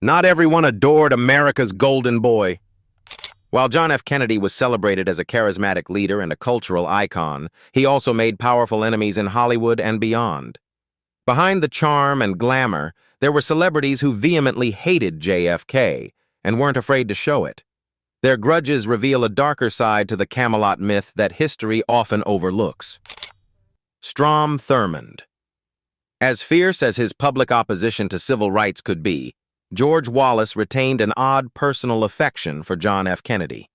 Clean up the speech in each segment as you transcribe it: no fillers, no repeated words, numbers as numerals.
Not everyone adored America's golden boy. While John F. Kennedy was celebrated as a charismatic leader and a cultural icon, he also made powerful enemies in Hollywood and beyond. Behind the charm and glamour, there were celebrities who vehemently hated JFK and weren't afraid to show it. Their grudges reveal a darker side to the Camelot myth that history often overlooks. Strom Thurmond. As fierce as his public opposition to civil rights could be, George Wallace retained an odd personal affection for John F. Kennedy.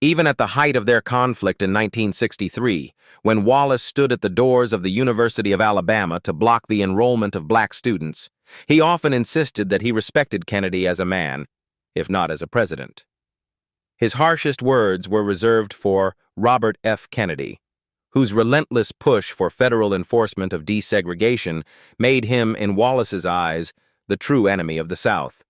Even at the height of their conflict in 1963, when Wallace stood at the doors of the University of Alabama to block the enrollment of black students, he often insisted that he respected Kennedy as a man, if not as a president. His harshest words were reserved for Robert F. Kennedy, whose relentless push for federal enforcement of desegregation made him, in Wallace's eyes, the true enemy of the South.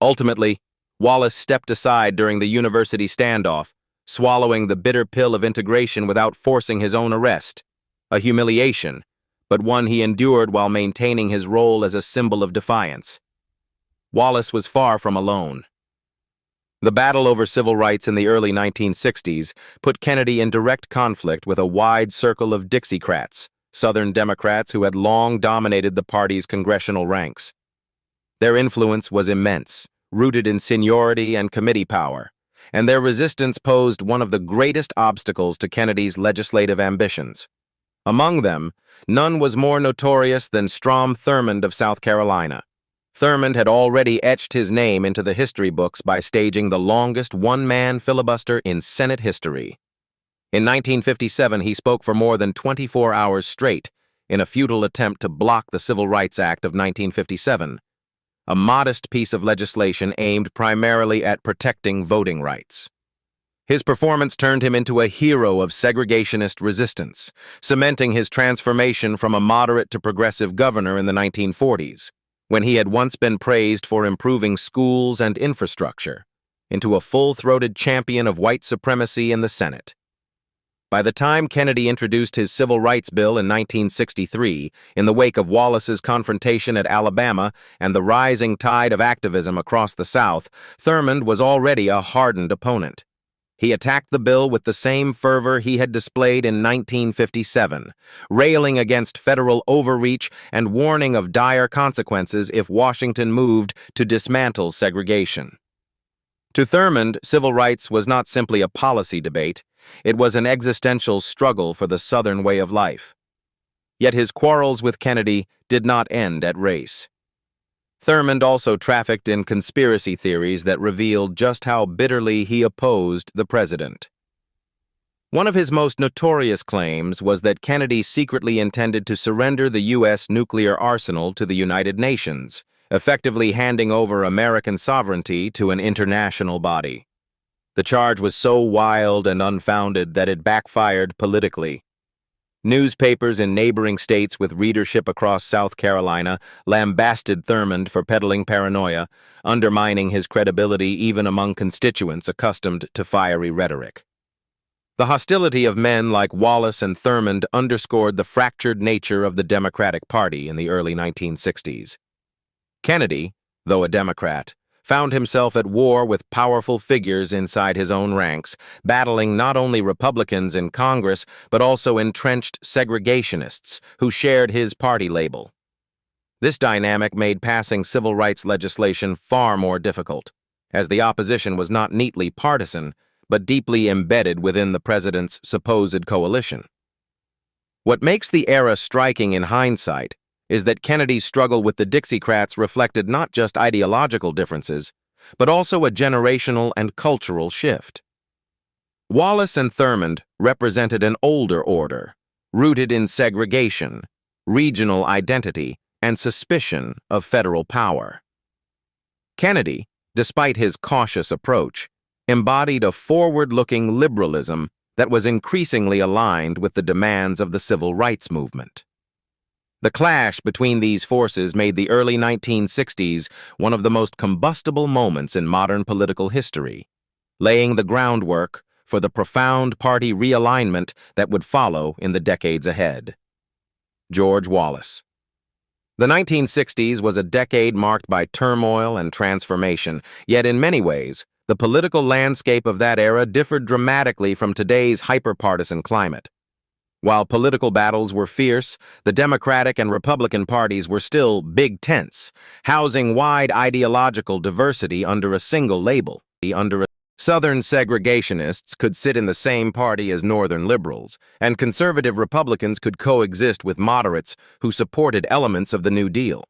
Ultimately, Wallace stepped aside during the university standoff, swallowing the bitter pill of integration without forcing his own arrest, a humiliation, but one he endured while maintaining his role as a symbol of defiance. Wallace was far from alone. The battle over civil rights in the early 1960s put Kennedy in direct conflict with a wide circle of Dixiecrats, Southern Democrats who had long dominated the party's congressional ranks. Their influence was immense, rooted in seniority and committee power, and their resistance posed one of the greatest obstacles to Kennedy's legislative ambitions. Among them, none was more notorious than Strom Thurmond of South Carolina. Thurmond had already etched his name into the history books by staging the longest one-man filibuster in Senate history. In 1957, he spoke for more than 24 hours straight in a futile attempt to block the Civil Rights Act of 1957, a modest piece of legislation aimed primarily at protecting voting rights. His performance turned him into a hero of segregationist resistance, cementing his transformation from a moderate to progressive governor in the 1940s, when he had once been praised for improving schools and infrastructure, into a full-throated champion of white supremacy in the Senate. By the time Kennedy introduced his Civil Rights Bill in 1963, in the wake of Wallace's confrontation at Alabama and the rising tide of activism across the South, Thurmond was already a hardened opponent. He attacked the bill with the same fervor he had displayed in 1957, railing against federal overreach and warning of dire consequences if Washington moved to dismantle segregation. To Thurmond, civil rights was not simply a policy debate. It was an existential struggle for the Southern way of life. Yet his quarrels with Kennedy did not end at race. Thurmond also trafficked in conspiracy theories that revealed just how bitterly he opposed the president. One of his most notorious claims was that Kennedy secretly intended to surrender the U.S. nuclear arsenal to the United Nations, effectively handing over American sovereignty to an international body. The charge was so wild and unfounded that it backfired politically. Newspapers in neighboring states with readership across South Carolina lambasted Thurmond for peddling paranoia, undermining his credibility even among constituents accustomed to fiery rhetoric. The hostility of men like Wallace and Thurmond underscored the fractured nature of the Democratic Party in the early 1960s. Kennedy, though a Democrat, found himself at war with powerful figures inside his own ranks, battling not only Republicans in Congress but also entrenched segregationists who shared his party label. This dynamic made passing civil rights legislation far more difficult, as the opposition was not neatly partisan but deeply embedded within the president's supposed coalition. What makes the era striking in hindsight is that Kennedy's struggle with the Dixiecrats reflected not just ideological differences, but also a generational and cultural shift. Wallace and Thurmond represented an older order, rooted in segregation, regional identity, and suspicion of federal power. Kennedy, despite his cautious approach, embodied a forward-looking liberalism that was increasingly aligned with the demands of the civil rights movement. The clash between these forces made the early 1960s one of the most combustible moments in modern political history, laying the groundwork for the profound party realignment that would follow in the decades ahead. George Wallace. The 1960s was a decade marked by turmoil and transformation, yet in many ways, the political landscape of that era differed dramatically from today's hyper-partisan climate. While political battles were fierce, the Democratic and Republican parties were still big tents, housing wide ideological diversity under a single label. Southern segregationists could sit in the same party as Northern liberals, and conservative Republicans could coexist with moderates who supported elements of the New Deal.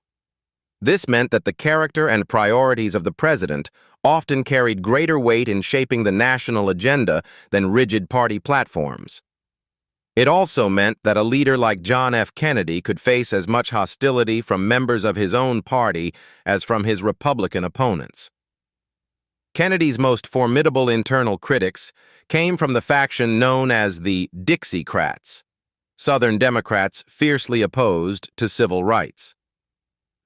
This meant that the character and priorities of the president often carried greater weight in shaping the national agenda than rigid party platforms. It also meant that a leader like John F. Kennedy could face as much hostility from members of his own party as from his Republican opponents. Kennedy's most formidable internal critics came from the faction known as the Dixiecrats, Southern Democrats fiercely opposed to civil rights.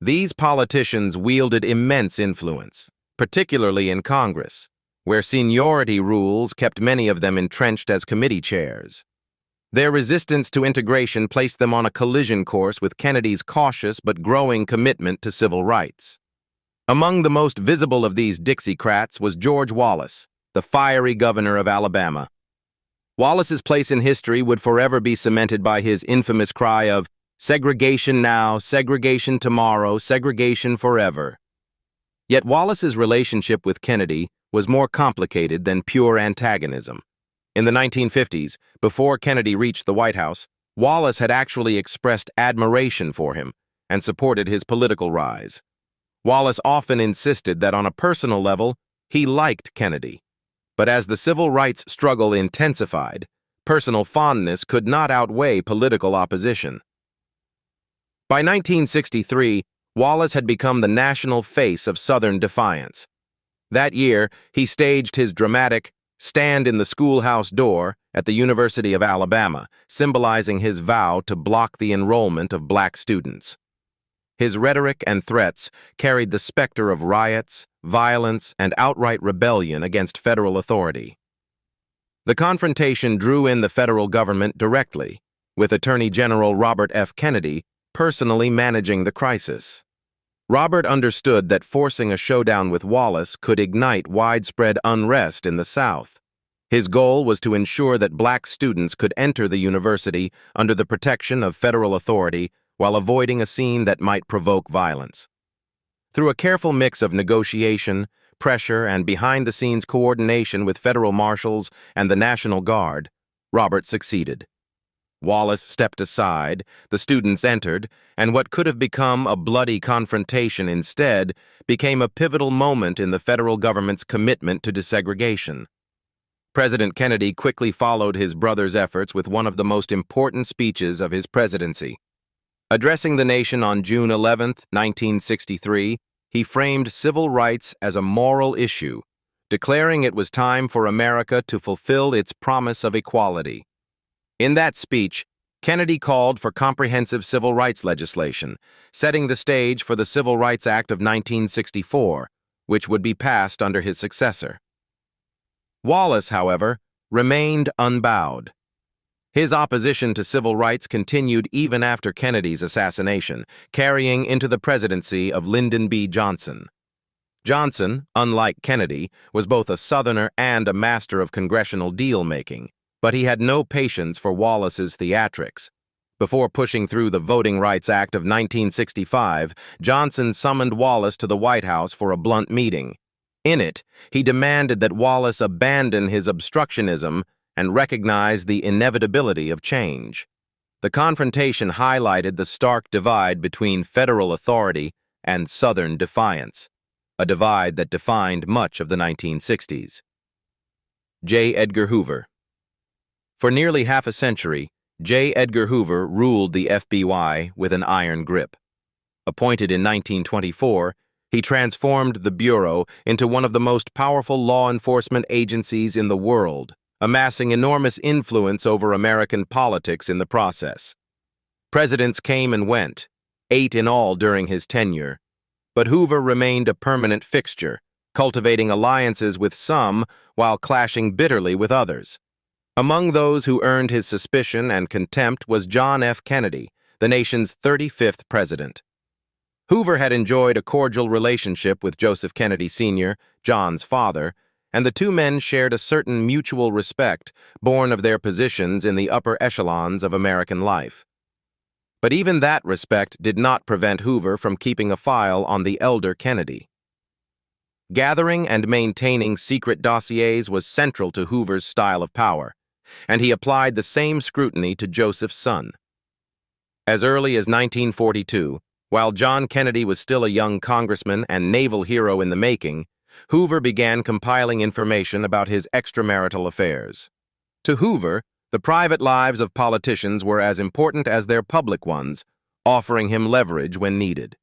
These politicians wielded immense influence, particularly in Congress, where seniority rules kept many of them entrenched as committee chairs. Their resistance to integration placed them on a collision course with Kennedy's cautious but growing commitment to civil rights. Among the most visible of these Dixiecrats was George Wallace, the fiery governor of Alabama. Wallace's place in history would forever be cemented by his infamous cry of "Segregation now, segregation tomorrow, segregation forever." Yet Wallace's relationship with Kennedy was more complicated than pure antagonism. In the 1950s, before Kennedy reached the White House, Wallace had actually expressed admiration for him and supported his political rise. Wallace often insisted that on a personal level, he liked Kennedy. But as the civil rights struggle intensified, personal fondness could not outweigh political opposition. By 1963, Wallace had become the national face of Southern defiance. That year, he staged his dramatic "Stand in the Schoolhouse Door" at the University of Alabama, symbolizing his vow to block the enrollment of black students. His rhetoric and threats carried the specter of riots, violence, and outright rebellion against federal authority. The confrontation drew in the federal government directly, with Attorney General Robert F. Kennedy personally managing the crisis. Robert understood that forcing a showdown with Wallace could ignite widespread unrest in the South. His goal was to ensure that black students could enter the university under the protection of federal authority while avoiding a scene that might provoke violence. Through a careful mix of negotiation, pressure, and behind-the-scenes coordination with federal marshals and the National Guard, Robert succeeded. Wallace stepped aside, the students entered, and what could have become a bloody confrontation instead became a pivotal moment in the federal government's commitment to desegregation. President Kennedy quickly followed his brother's efforts with one of the most important speeches of his presidency. Addressing the nation on June 11, 1963, he framed civil rights as a moral issue, declaring it was time for America to fulfill its promise of equality. In that speech, Kennedy called for comprehensive civil rights legislation, setting the stage for the Civil Rights Act of 1964, which would be passed under his successor. Wallace, however, remained unbowed. His opposition to civil rights continued even after Kennedy's assassination, carrying into the presidency of Lyndon B. Johnson. Johnson, unlike Kennedy, was both a Southerner and a master of congressional deal-making, but he had no patience for Wallace's theatrics. Before pushing through the Voting Rights Act of 1965, Johnson summoned Wallace to the White House for a blunt meeting. In it, he demanded that Wallace abandon his obstructionism and recognize the inevitability of change. The confrontation highlighted the stark divide between federal authority and Southern defiance, a divide that defined much of the 1960s. J. Edgar Hoover. For nearly half a century, J. Edgar Hoover ruled the FBI with an iron grip. Appointed in 1924, he transformed the Bureau into one of the most powerful law enforcement agencies in the world, amassing enormous influence over American politics in the process. Presidents came and went, 8 in all during his tenure, but Hoover remained a permanent fixture, cultivating alliances with some while clashing bitterly with others. Among those who earned his suspicion and contempt was John F. Kennedy, the nation's 35th president. Hoover had enjoyed a cordial relationship with Joseph Kennedy Sr., John's father, and the two men shared a certain mutual respect born of their positions in the upper echelons of American life. But even that respect did not prevent Hoover from keeping a file on the elder Kennedy. Gathering and maintaining secret dossiers was central to Hoover's style of power, and he applied the same scrutiny to Joseph's son. As early as 1942, while John Kennedy was still a young congressman and naval hero in the making, Hoover began compiling information about his extramarital affairs. To Hoover, the private lives of politicians were as important as their public ones, offering him leverage when needed.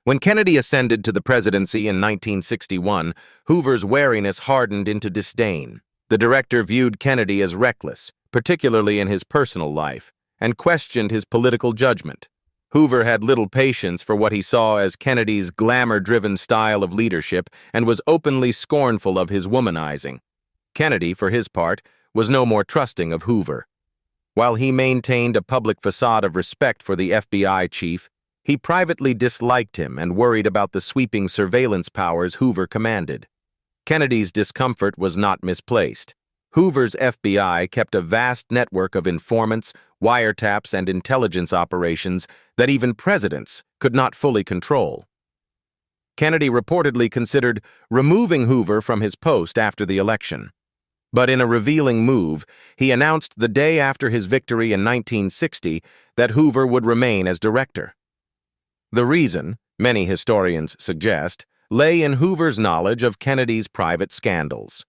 When Kennedy ascended to the presidency in 1961, Hoover's wariness hardened into disdain. The director viewed Kennedy as reckless, particularly in his personal life, and questioned his political judgment. Hoover had little patience for what he saw as Kennedy's glamour-driven style of leadership and was openly scornful of his womanizing. Kennedy, for his part, was no more trusting of Hoover. While he maintained a public facade of respect for the FBI chief, he privately disliked him and worried about the sweeping surveillance powers Hoover commanded. Kennedy's discomfort was not misplaced. Hoover's FBI kept a vast network of informants, wiretaps, and intelligence operations that even presidents could not fully control. Kennedy reportedly considered removing Hoover from his post after the election. But in a revealing move, he announced the day after his victory in 1960 that Hoover would remain as director. The reason, many historians suggest, lay in Hoover's knowledge of Kennedy's private scandals.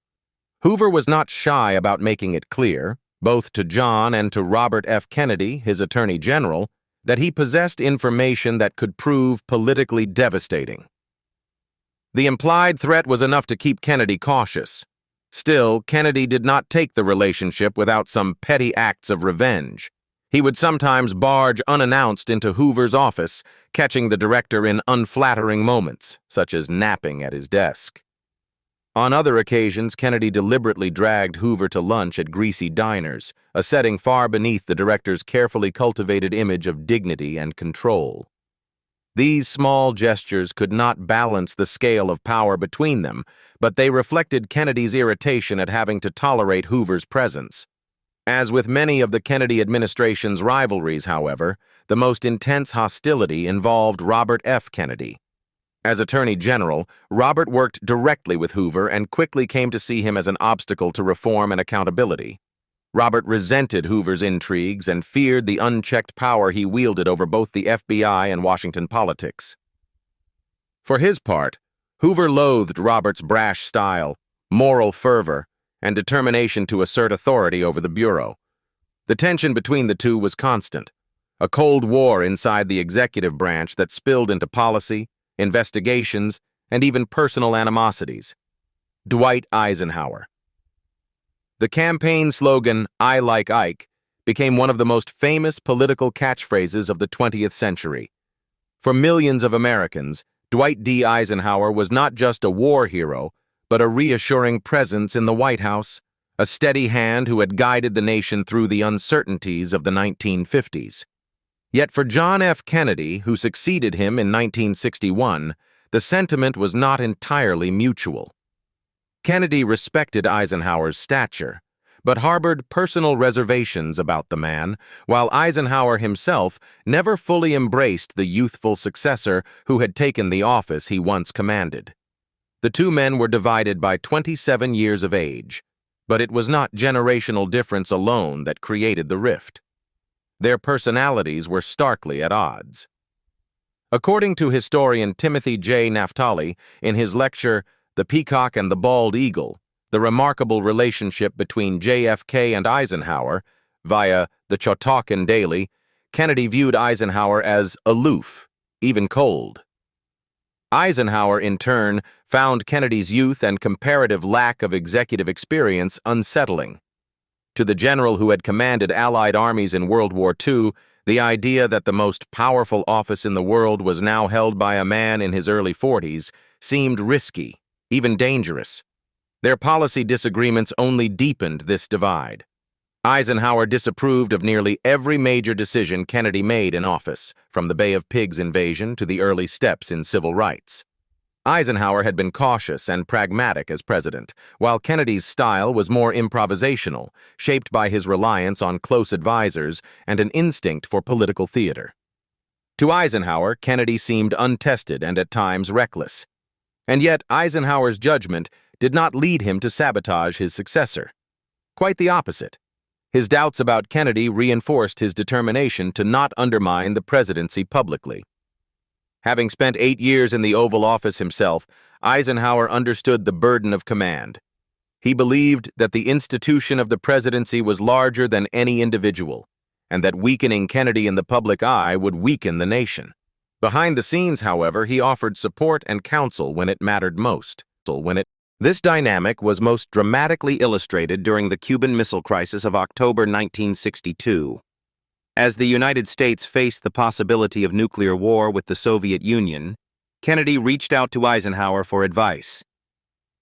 Hoover was not shy about making it clear, both to John and to Robert F. Kennedy, his Attorney General, that he possessed information that could prove politically devastating. The implied threat was enough to keep Kennedy cautious. Still, Kennedy did not take the relationship without some petty acts of revenge. He would sometimes barge unannounced into Hoover's office, catching the director in unflattering moments, such as napping at his desk. On other occasions, Kennedy deliberately dragged Hoover to lunch at greasy diners, a setting far beneath the director's carefully cultivated image of dignity and control. These small gestures could not balance the scale of power between them, but they reflected Kennedy's irritation at having to tolerate Hoover's presence. As with many of the Kennedy administration's rivalries, however, the most intense hostility involved Robert F. Kennedy. As Attorney General, Robert worked directly with Hoover and quickly came to see him as an obstacle to reform and accountability. Robert resented Hoover's intrigues and feared the unchecked power he wielded over both the FBI and Washington politics. For his part, Hoover loathed Robert's brash style, moral fervor, and determination to assert authority over the Bureau. The tension between the two was constant, a cold war inside the executive branch that spilled into policy, investigations, and even personal animosities. Dwight Eisenhower. The campaign slogan, "I like Ike," became one of the most famous political catchphrases of the 20th century. For millions of Americans, Dwight D. Eisenhower was not just a war hero, but a reassuring presence in the White House, a steady hand who had guided the nation through the uncertainties of the 1950s. Yet for John F. Kennedy, who succeeded him in 1961, the sentiment was not entirely mutual. Kennedy respected Eisenhower's stature, but harbored personal reservations about the man, while Eisenhower himself never fully embraced the youthful successor who had taken the office he once commanded. The two men were divided by 27 years of age, but it was not generational difference alone that created the rift. Their personalities were starkly at odds. According to historian Timothy J. Naftali, in his lecture, The Peacock and the Bald Eagle, the remarkable relationship between JFK and Eisenhower, via the Chautauquan Daily, Kennedy viewed Eisenhower as aloof, even cold. Eisenhower, in turn, found Kennedy's youth and comparative lack of executive experience unsettling. To the general who had commanded Allied armies in World War II, the idea that the most powerful office in the world was now held by a man in his early 40s seemed risky, even dangerous. Their policy disagreements only deepened this divide. Eisenhower disapproved of nearly every major decision Kennedy made in office, from the Bay of Pigs invasion to the early steps in civil rights. Eisenhower had been cautious and pragmatic as president, while Kennedy's style was more improvisational, shaped by his reliance on close advisors and an instinct for political theater. To Eisenhower, Kennedy seemed untested and at times reckless. And yet, Eisenhower's judgment did not lead him to sabotage his successor. Quite the opposite. His doubts about Kennedy reinforced his determination to not undermine the presidency publicly. Having spent 8 years in the Oval Office himself, Eisenhower understood the burden of command. He believed that the institution of the presidency was larger than any individual, and that weakening Kennedy in the public eye would weaken the nation. Behind the scenes, however, he offered support and counsel when it mattered most. This dynamic was most dramatically illustrated during the Cuban Missile Crisis of October 1962. As the United States faced the possibility of nuclear war with the Soviet Union, Kennedy reached out to Eisenhower for advice.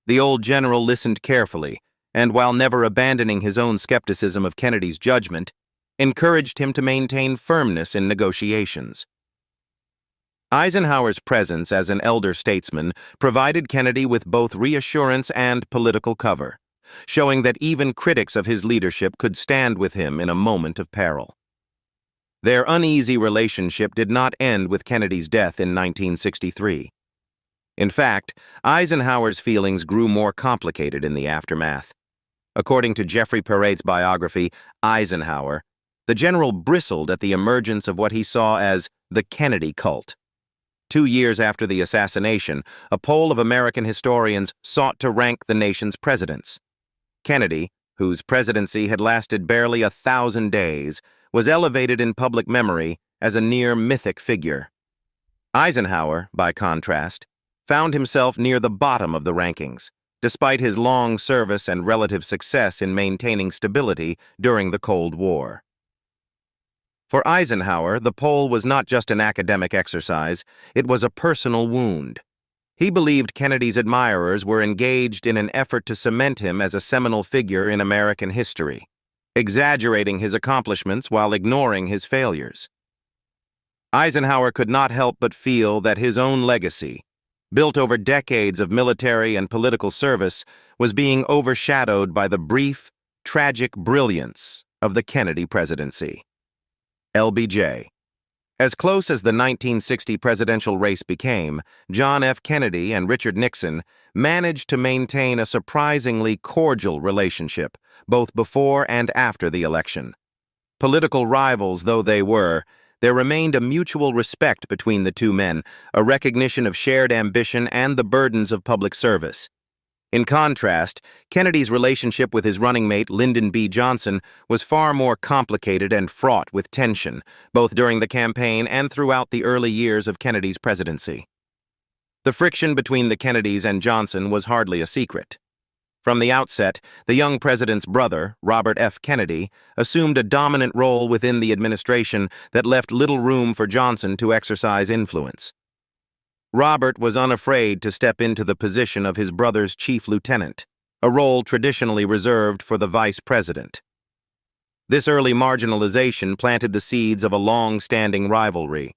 The old general listened carefully, and while never abandoning his own skepticism of Kennedy's judgment, encouraged him to maintain firmness in negotiations. Eisenhower's presence as an elder statesman provided Kennedy with both reassurance and political cover, showing that even critics of his leadership could stand with him in a moment of peril. Their uneasy relationship did not end with Kennedy's death in 1963. In fact, Eisenhower's feelings grew more complicated in the aftermath. According to Jeffrey Peret's biography, Eisenhower, the general bristled at the emergence of what he saw as the Kennedy cult. 2 years after the assassination, a poll of American historians sought to rank the nation's presidents. Kennedy, whose presidency had lasted barely 1,000 days, was elevated in public memory as a near mythic figure. Eisenhower, by contrast, found himself near the bottom of the rankings, despite his long service and relative success in maintaining stability during the Cold War. For Eisenhower, the poll was not just an academic exercise, it was a personal wound. He believed Kennedy's admirers were engaged in an effort to cement him as a seminal figure in American history, exaggerating his accomplishments while ignoring his failures. Eisenhower could not help but feel that his own legacy, built over decades of military and political service, was being overshadowed by the brief, tragic brilliance of the Kennedy presidency. LBJ. As close as the 1960 presidential race became, John F. Kennedy and Richard Nixon managed to maintain a surprisingly cordial relationship, both before and after the election. Political rivals though they were, there remained a mutual respect between the two men, a recognition of shared ambition and the burdens of public service. In contrast, Kennedy's relationship with his running mate, Lyndon B. Johnson, was far more complicated and fraught with tension, both during the campaign and throughout the early years of Kennedy's presidency. The friction between the Kennedys and Johnson was hardly a secret. From the outset, the young president's brother, Robert F. Kennedy, assumed a dominant role within the administration that left little room for Johnson to exercise influence. Robert was unafraid to step into the position of his brother's chief lieutenant, a role traditionally reserved for the vice president. This early marginalization planted the seeds of a long-standing rivalry.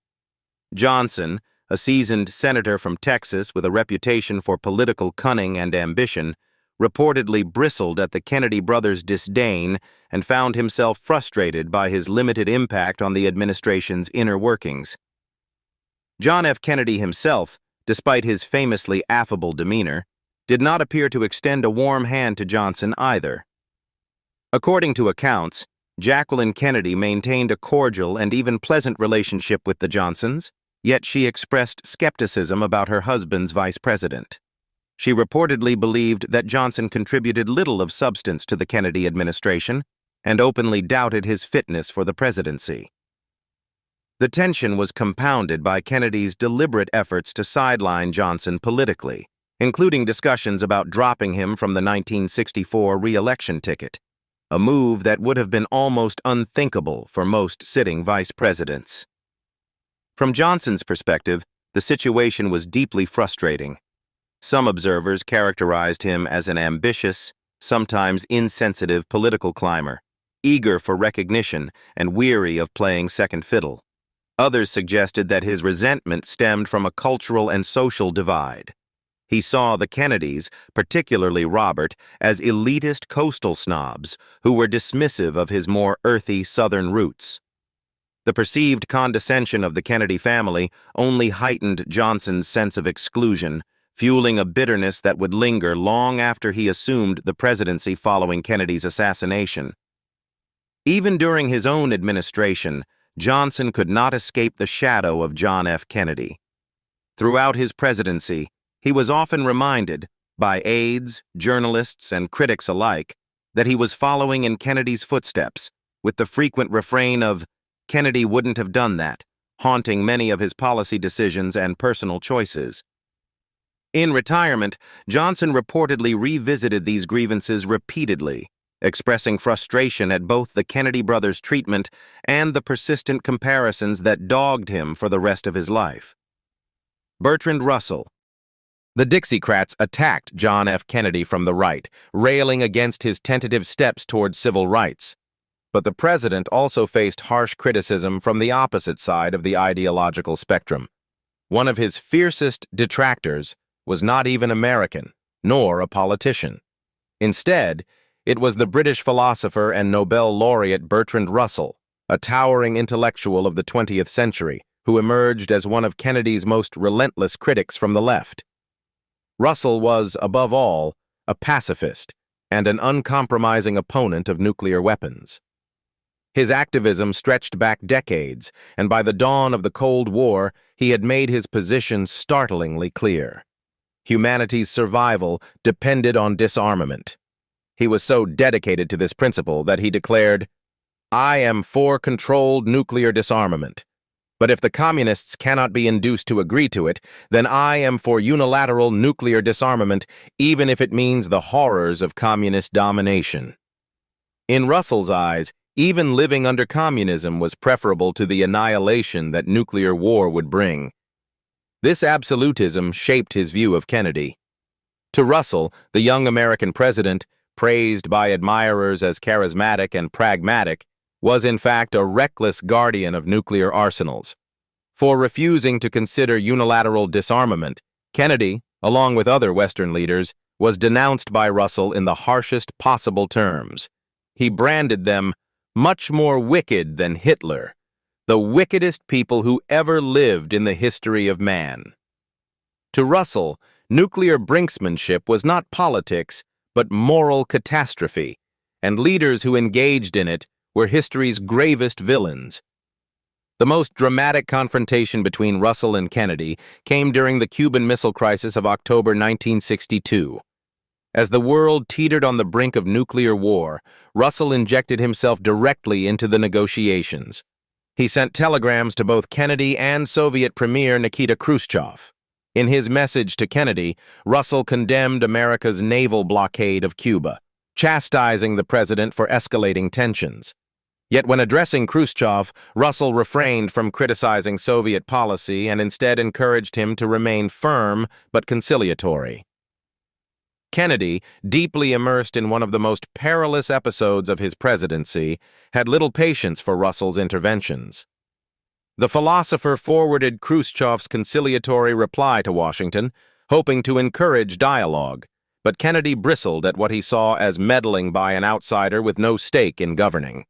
Johnson, a seasoned senator from Texas with a reputation for political cunning and ambition, reportedly bristled at the Kennedy brothers' disdain and found himself frustrated by his limited impact on the administration's inner workings. John F. Kennedy himself, despite his famously affable demeanor, did not appear to extend a warm hand to Johnson either. According to accounts, Jacqueline Kennedy maintained a cordial and even pleasant relationship with the Johnsons, yet she expressed skepticism about her husband's vice president. She reportedly believed that Johnson contributed little of substance to the Kennedy administration and openly doubted his fitness for the presidency. The tension was compounded by Kennedy's deliberate efforts to sideline Johnson politically, including discussions about dropping him from the 1964 re-election ticket, a move that would have been almost unthinkable for most sitting vice presidents. From Johnson's perspective, the situation was deeply frustrating. Some observers characterized him as an ambitious, sometimes insensitive political climber, eager for recognition and weary of playing second fiddle. Others suggested that his resentment stemmed from a cultural and social divide. He saw the Kennedys, particularly Robert, as elitist coastal snobs who were dismissive of his more earthy Southern roots. The perceived condescension of the Kennedy family only heightened Johnson's sense of exclusion, fueling a bitterness that would linger long after he assumed the presidency following Kennedy's assassination. Even during his own administration, Johnson could not escape the shadow of John F. Kennedy. Throughout his presidency, he was often reminded, by aides, journalists, and critics alike, that he was following in Kennedy's footsteps, with the frequent refrain of, "Kennedy wouldn't have done that," haunting many of his policy decisions and personal choices. In retirement, Johnson reportedly revisited these grievances repeatedly, expressing frustration at both the Kennedy brothers' treatment and the persistent comparisons that dogged him for the rest of his life. Bertrand Russell. The Dixiecrats attacked John F. Kennedy from the right, railing against his tentative steps toward civil rights. But the president also faced harsh criticism from the opposite side of the ideological spectrum. One of his fiercest detractors was not even American, nor a politician. Instead, it was the British philosopher and Nobel laureate Bertrand Russell, a towering intellectual of the 20th century, who emerged as one of Kennedy's most relentless critics from the left. Russell was, above all, a pacifist and an uncompromising opponent of nuclear weapons. His activism stretched back decades, and by the dawn of the Cold War, he had made his position startlingly clear. Humanity's survival depended on disarmament. He was so dedicated to this principle that he declared, "I am for controlled nuclear disarmament. But if the communists cannot be induced to agree to it, then I am for unilateral nuclear disarmament, even if it means the horrors of communist domination." In Russell's eyes, even living under communism was preferable to the annihilation that nuclear war would bring. This absolutism shaped his view of Kennedy. To Russell, the young American president, praised by admirers as charismatic and pragmatic, was in fact a reckless guardian of nuclear arsenals. For refusing to consider unilateral disarmament, Kennedy, along with other Western leaders, was denounced by Russell in the harshest possible terms. He branded them much more wicked than Hitler, the wickedest people who ever lived in the history of man. To Russell, nuclear brinksmanship was not politics, but moral catastrophe, and leaders who engaged in it were history's gravest villains. The most dramatic confrontation between Russell and Kennedy came during the Cuban Missile Crisis of October 1962. As the world teetered on the brink of nuclear war, Russell injected himself directly into the negotiations. He sent telegrams to both Kennedy and Soviet Premier Nikita Khrushchev. In his message to Kennedy, Russell condemned America's naval blockade of Cuba, chastising the president for escalating tensions. Yet when addressing Khrushchev, Russell refrained from criticizing Soviet policy and instead encouraged him to remain firm but conciliatory. Kennedy, deeply immersed in one of the most perilous episodes of his presidency, had little patience for Russell's interventions. The philosopher forwarded Khrushchev's conciliatory reply to Washington, hoping to encourage dialogue, but Kennedy bristled at what he saw as meddling by an outsider with no stake in governing.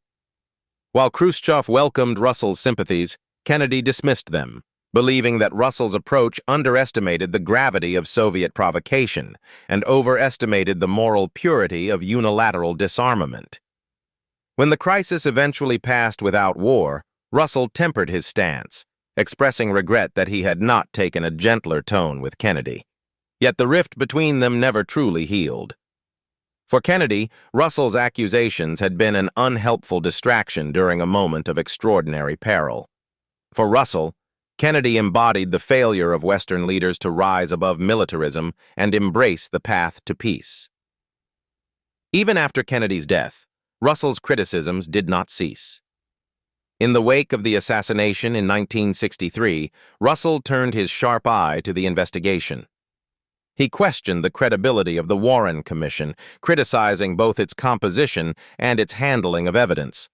While Khrushchev welcomed Russell's sympathies, Kennedy dismissed them, believing that Russell's approach underestimated the gravity of Soviet provocation and overestimated the moral purity of unilateral disarmament. When the crisis eventually passed without war, Russell tempered his stance, expressing regret that he had not taken a gentler tone with Kennedy. Yet the rift between them never truly healed. For Kennedy, Russell's accusations had been an unhelpful distraction during a moment of extraordinary peril. For Russell, Kennedy embodied the failure of Western leaders to rise above militarism and embrace the path to peace. Even after Kennedy's death, Russell's criticisms did not cease. In the wake of the assassination in 1963, Russell turned his sharp eye to the investigation. He questioned the credibility of the Warren Commission, criticizing both its composition and its handling of evidence.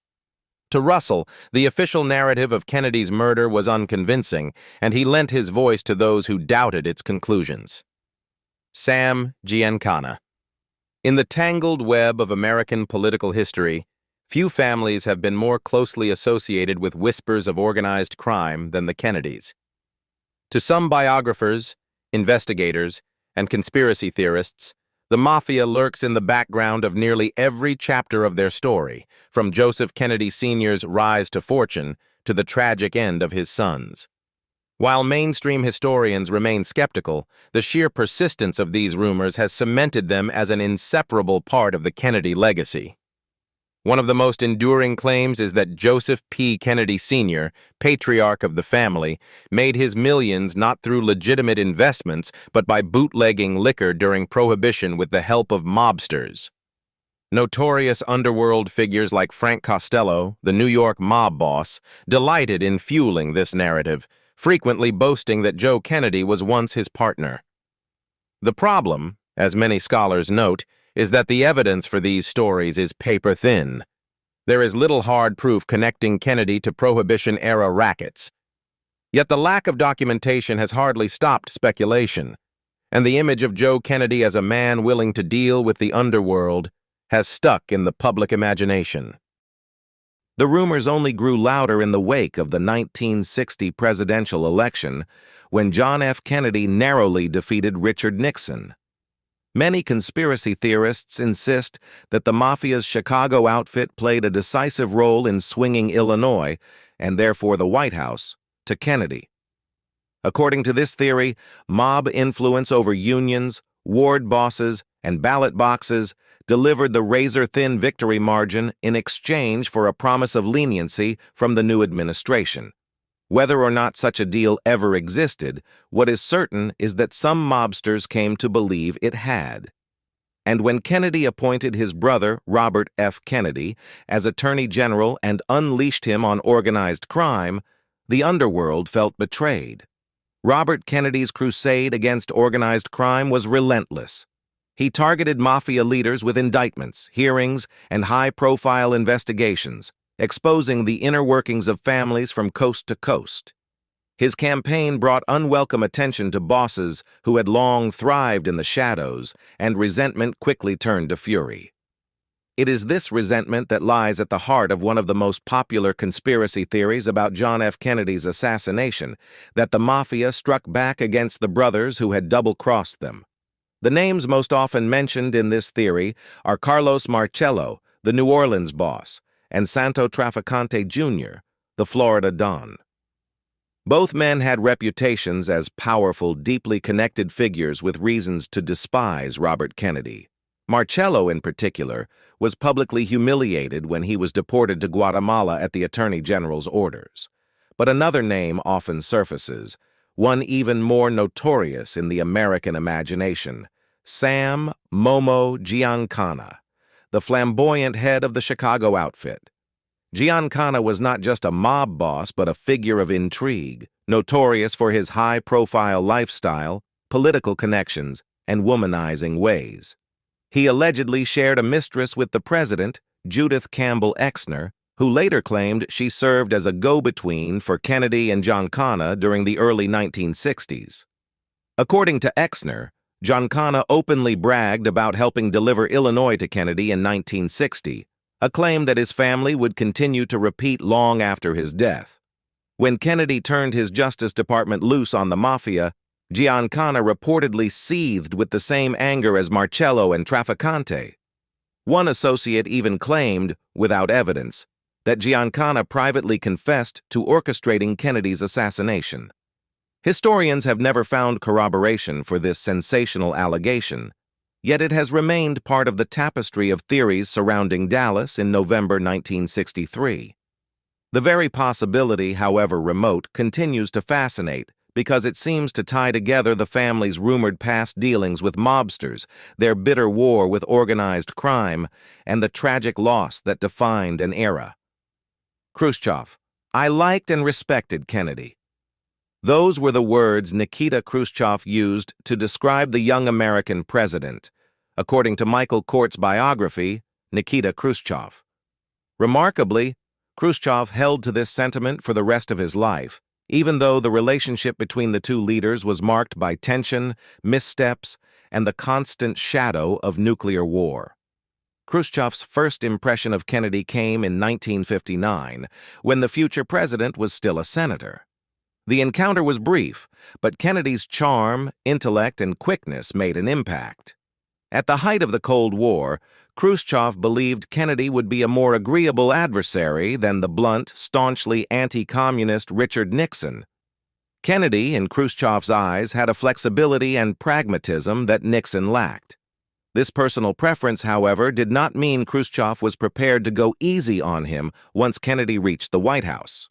To Russell, the official narrative of Kennedy's murder was unconvincing, and he lent his voice to those who doubted its conclusions. Sam Giancana. In the tangled web of American political history, few families have been more closely associated with whispers of organized crime than the Kennedys. To some biographers, investigators, and conspiracy theorists, the mafia lurks in the background of nearly every chapter of their story, from Joseph Kennedy Sr.'s rise to fortune to the tragic end of his sons. While mainstream historians remain skeptical, the sheer persistence of these rumors has cemented them as an inseparable part of the Kennedy legacy. One of the most enduring claims is that Joseph P. Kennedy Sr., patriarch of the family, made his millions not through legitimate investments but by bootlegging liquor during Prohibition with the help of mobsters. Notorious underworld figures like Frank Costello, the New York mob boss, delighted in fueling this narrative, frequently boasting that Joe Kennedy was once his partner. The problem, as many scholars note, is that the evidence for these stories is paper-thin. There is little hard proof connecting Kennedy to Prohibition-era rackets. Yet the lack of documentation has hardly stopped speculation, and the image of Joe Kennedy as a man willing to deal with the underworld has stuck in the public imagination. The rumors only grew louder in the wake of the 1960 presidential election, when John F. Kennedy narrowly defeated Richard Nixon. Many conspiracy theorists insist that the mafia's Chicago outfit played a decisive role in swinging Illinois, and therefore the White House, to Kennedy. According to this theory, mob influence over unions, ward bosses, and ballot boxes delivered the razor-thin victory margin in exchange for a promise of leniency from the new administration. Whether or not such a deal ever existed, what is certain is that some mobsters came to believe it had. And when Kennedy appointed his brother, Robert F. Kennedy, as Attorney General and unleashed him on organized crime, the underworld felt betrayed. Robert Kennedy's crusade against organized crime was relentless. He targeted mafia leaders with indictments, hearings, and high-profile investigations, exposing the inner workings of families from coast to coast. His campaign brought unwelcome attention to bosses who had long thrived in the shadows, and resentment quickly turned to fury. It is this resentment that lies at the heart of one of the most popular conspiracy theories about John F. Kennedy's assassination, that the mafia struck back against the brothers who had double-crossed them. The names most often mentioned in this theory are Carlos Marcello, the New Orleans boss, and Santo Trafficante Jr., the Florida Don. Both men had reputations as powerful, deeply connected figures with reasons to despise Robert Kennedy. Marcello, in particular, was publicly humiliated when he was deported to Guatemala at the Attorney General's orders. But another name often surfaces, one even more notorious in the American imagination: Sam Momo Giancana, the flamboyant head of the Chicago outfit. Giancana was not just a mob boss, but a figure of intrigue, notorious for his high-profile lifestyle, political connections, and womanizing ways. He allegedly shared a mistress with the president, Judith Campbell Exner, who later claimed she served as a go-between for Kennedy and Giancana during the early 1960s. According to Exner, Giancana openly bragged about helping deliver Illinois to Kennedy in 1960, a claim that his family would continue to repeat long after his death. When Kennedy turned his Justice Department loose on the mafia, Giancana reportedly seethed with the same anger as Marcello and Trafficante. One associate even claimed, without evidence, that Giancana privately confessed to orchestrating Kennedy's assassination. Historians have never found corroboration for this sensational allegation, yet it has remained part of the tapestry of theories surrounding Dallas in November 1963. The very possibility, however remote, continues to fascinate because it seems to tie together the family's rumored past dealings with mobsters, their bitter war with organized crime, and the tragic loss that defined an era. Khrushchev: I liked and respected Kennedy. Those were the words Nikita Khrushchev used to describe the young American president, according to Michael Kort's biography, Nikita Khrushchev. Remarkably, Khrushchev held to this sentiment for the rest of his life, even though the relationship between the two leaders was marked by tension, missteps, and the constant shadow of nuclear war. Khrushchev's first impression of Kennedy came in 1959, when the future president was still a senator. The encounter was brief, but Kennedy's charm, intellect, and quickness made an impact. At the height of the Cold War, Khrushchev believed Kennedy would be a more agreeable adversary than the blunt, staunchly anti-communist Richard Nixon. Kennedy, in Khrushchev's eyes, had a flexibility and pragmatism that Nixon lacked. This personal preference, however, did not mean Khrushchev was prepared to go easy on him once Kennedy reached the White House.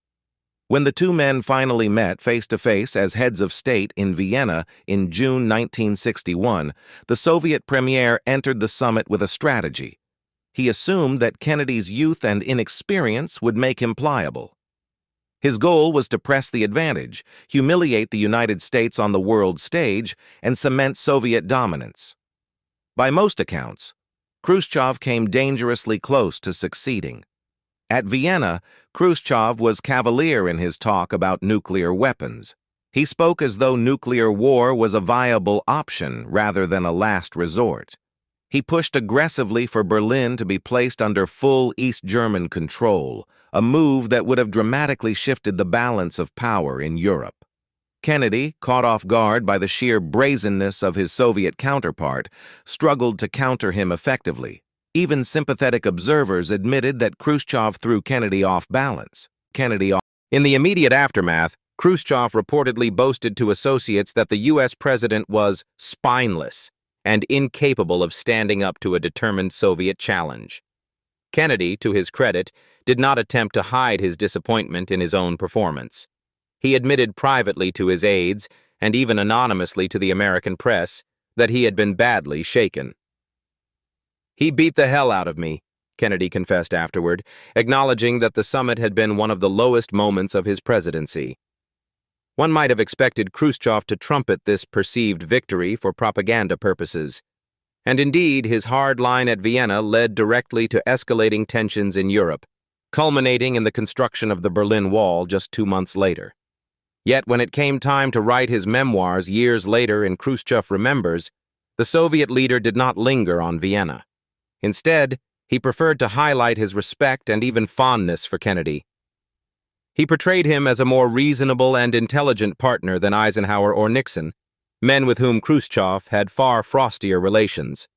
When the two men finally met face-to-face as heads of state in Vienna in June 1961, the Soviet premier entered the summit with a strategy. He assumed that Kennedy's youth and inexperience would make him pliable. His goal was to press the advantage, humiliate the United States on the world stage, and cement Soviet dominance. By most accounts, Khrushchev came dangerously close to succeeding. At Vienna, Khrushchev was cavalier in his talk about nuclear weapons. He spoke as though nuclear war was a viable option rather than a last resort. He pushed aggressively for Berlin to be placed under full East German control, a move that would have dramatically shifted the balance of power in Europe. Kennedy, caught off guard by the sheer brazenness of his Soviet counterpart, struggled to counter him effectively. Even sympathetic observers admitted that Khrushchev threw Kennedy off balance. In the immediate aftermath, Khrushchev reportedly boasted to associates that the U.S. president was spineless and incapable of standing up to a determined Soviet challenge. Kennedy, to his credit, did not attempt to hide his disappointment in his own performance. He admitted privately to his aides, and even anonymously to the American press, that he had been badly shaken. "He beat the hell out of me," Kennedy confessed afterward, acknowledging that the summit had been one of the lowest moments of his presidency. One might have expected Khrushchev to trumpet this perceived victory for propaganda purposes. And indeed, his hard line at Vienna led directly to escalating tensions in Europe, culminating in the construction of the Berlin Wall just 2 months later. Yet when it came time to write his memoirs years later in Khrushchev Remembers, the Soviet leader did not linger on Vienna. Instead, he preferred to highlight his respect and even fondness for Kennedy. He portrayed him as a more reasonable and intelligent partner than Eisenhower or Nixon, men with whom Khrushchev had far frostier relations.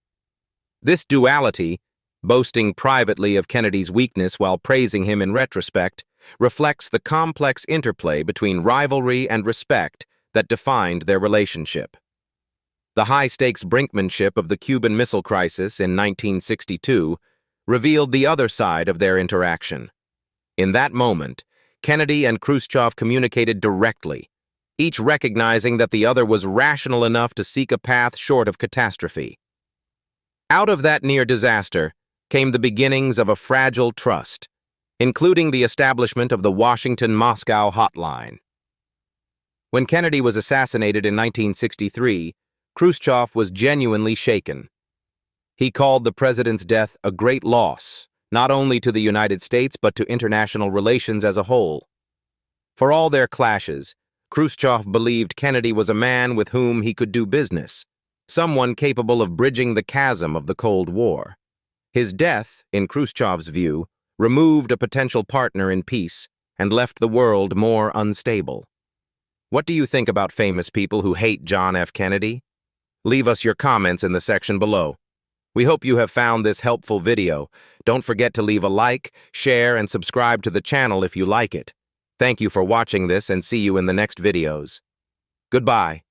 This duality, boasting privately of Kennedy's weakness while praising him in retrospect, reflects the complex interplay between rivalry and respect that defined their relationship. The high-stakes brinkmanship of the Cuban Missile Crisis in 1962 revealed the other side of their interaction. In that moment, Kennedy and Khrushchev communicated directly, each recognizing that the other was rational enough to seek a path short of catastrophe. Out of that near disaster came the beginnings of a fragile trust, including the establishment of the Washington-Moscow hotline. When Kennedy was assassinated in 1963, Khrushchev was genuinely shaken. He called the president's death a great loss, not only to the United States but to international relations as a whole. For all their clashes, Khrushchev believed Kennedy was a man with whom he could do business, someone capable of bridging the chasm of the Cold War. His death, in Khrushchev's view, removed a potential partner in peace and left the world more unstable. What do you think about famous people who hate John F. Kennedy? Leave us your comments in the section below. We hope you have found this helpful video. Don't forget to leave a like, share, and subscribe to the channel if you like it. Thank you for watching this and see you in the next videos. Goodbye.